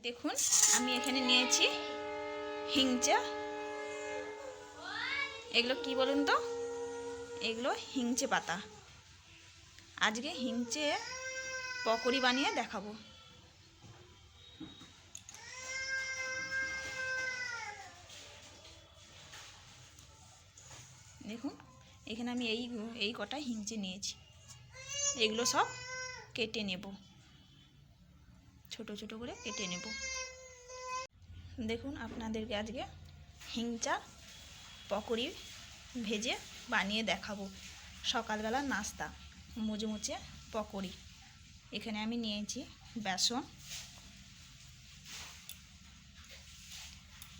দেখুন আমি এখানে নিয়েছি হিংচা। এগুলো কি বলুন তো? এগুলো হিংচে পাতা। আজকে হিংচে পকোড়ি বানিয়ে দেখাবো। দেখুন এখানে আমি এই কটা হিংচে নিয়েছি। এগুলো সব কেটে নেব, ছোট ছোট করে কেটে নেব। দেখুন আপনাদেরকে আজকে হিংচা পকোড়ি ভেজে বানিয়ে দেখাবো। সকালবেলা নাস্তা মুচমুচে পকোড়ি। এখানে আমি নিয়েছি বেসন,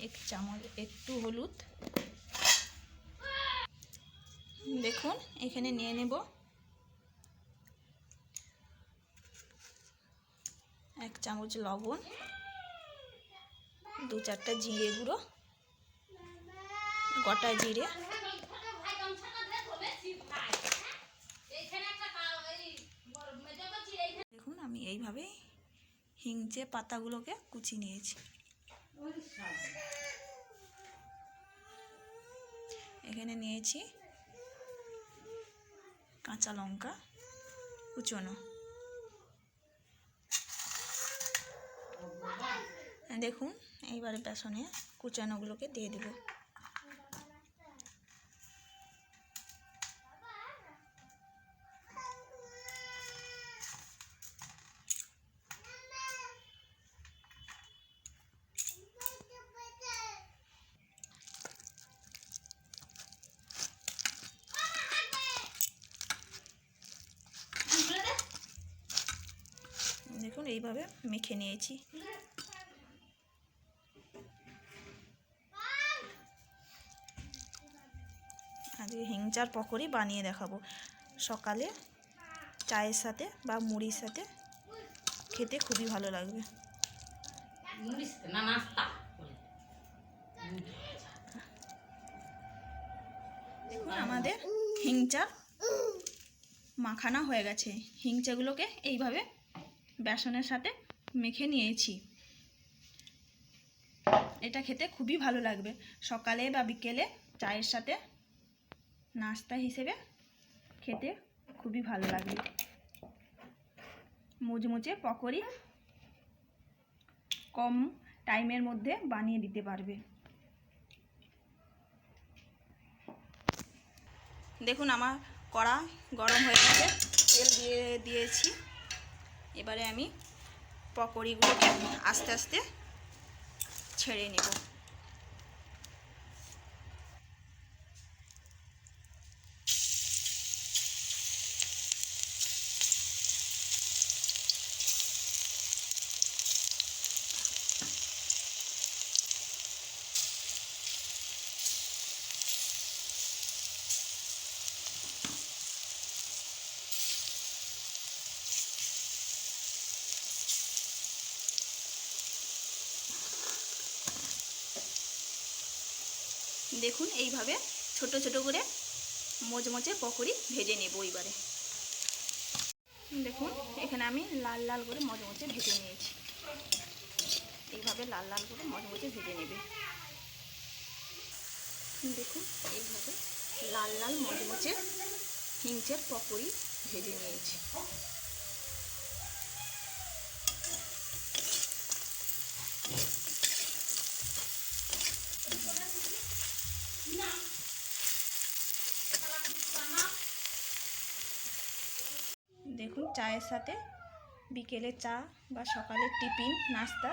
1 চামচ, একটু হলুদ। দেখুন এখানে নিয়ে নেব 1 চামচ লবণ, 2-4টা জিরে গুঁড়ো, গোটা জিরে, দেখুন আমি এইভাবে হিংচে পাতাগুলোকে কুচি নিয়েছি। এখানে নিয়েছি কাঁচা লঙ্কা কুচনো। দেখুন এইবারে বেসনে কুচানোগুলোকে দিয়ে দেব। দেখুন এইভাবে মেখে নিয়েছি। আজকে হিংচার পকোড়ি বানিয়ে দেখাবো। সকালে চায়ের সাথে বা মুড়ির সাথে খেতে খুবই ভালো লাগবে। দেখুন আমাদের হিংচা মাখানা হয়ে গেছে। হিংচাগুলোকে এইভাবে বেসনের সাথে মেখে নিয়েছি। এটা খেতে খুবই ভালো লাগবে। সকালে বা বিকেলে চায়ের সাথে নাস্তা হিসেবে খেতে খুবই ভালো লাগবে। মুচমুচে পকোড়ি কম টাইমের মধ্যে বানিয়ে দিতে পারবে। দেখুন আমার কড়া গরম হয়ে গেছে, তেল দিয়েছি। এবারে আমি পকোড়িগুলোকে আস্তে আস্তে ছেড়ে নেব। দেখুন এইভাবে ছোট ছোট করে মোচমোচে পকোড়ি ভেজে নেব। এবারে দেখুন এখানে আমি লাল লাল করে মচমচে ভেজে নিয়েছি। এইভাবে লাল লাল করে মচমচে ভেজে নেবে। দেখুন এইভাবে লাল লাল মচমচে হিংচের পকোড়ি ভেজে নিয়েছি। দেখুন চায়ের সাথে বিকেলে চা বা সকালের টিফিন নাস্তা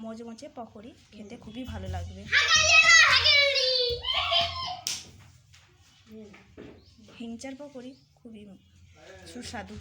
মচমচে পকোড়ি খেতে খুবই ভালো লাগবে। হিংচার পকোড়ি খুবই সুস্বাদু।